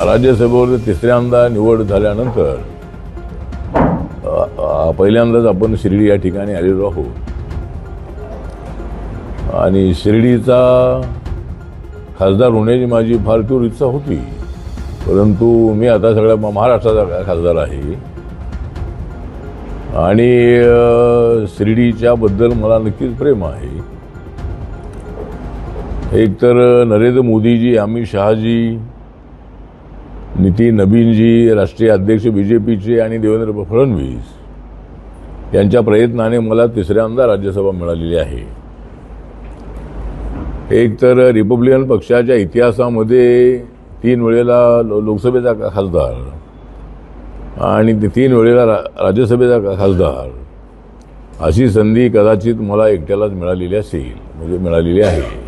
राज्यसभेवर तिसऱ्यांदा निवड झाल्यानंतर पहिल्यांदाच आपण शिर्डी या ठिकाणी आलेलो आहोत आणि शिर्डीचा खासदार होण्याची माझी फार तीव्र इच्छा होती, परंतु मी आता सगळ्या महाराष्ट्राचा खासदार आहे आणि शिर्डीच्या बद्दल मला नक्कीच प्रेम आहे. एक तर नरेंद्र मोदीजी, अमित शहाजी, नितीन नबीनजी, राष्ट्रीय अध्यक्ष BJPचे आणि देवेंद्र फडणवीस यांच्या प्रयत्नाने मला तिसऱ्यांदा राज्यसभा मिळालेली आहे. एक तर रिपब्लिकन पक्षाच्या इतिहासामध्ये 3 वेळेला लोकसभेचा खासदार आणि 3 वेळेला राज्यसभेचा खासदार अशी संधी कदाचित मला एकट्यालाच मिळालेली असेल, म्हणजे मिळालेली आहे.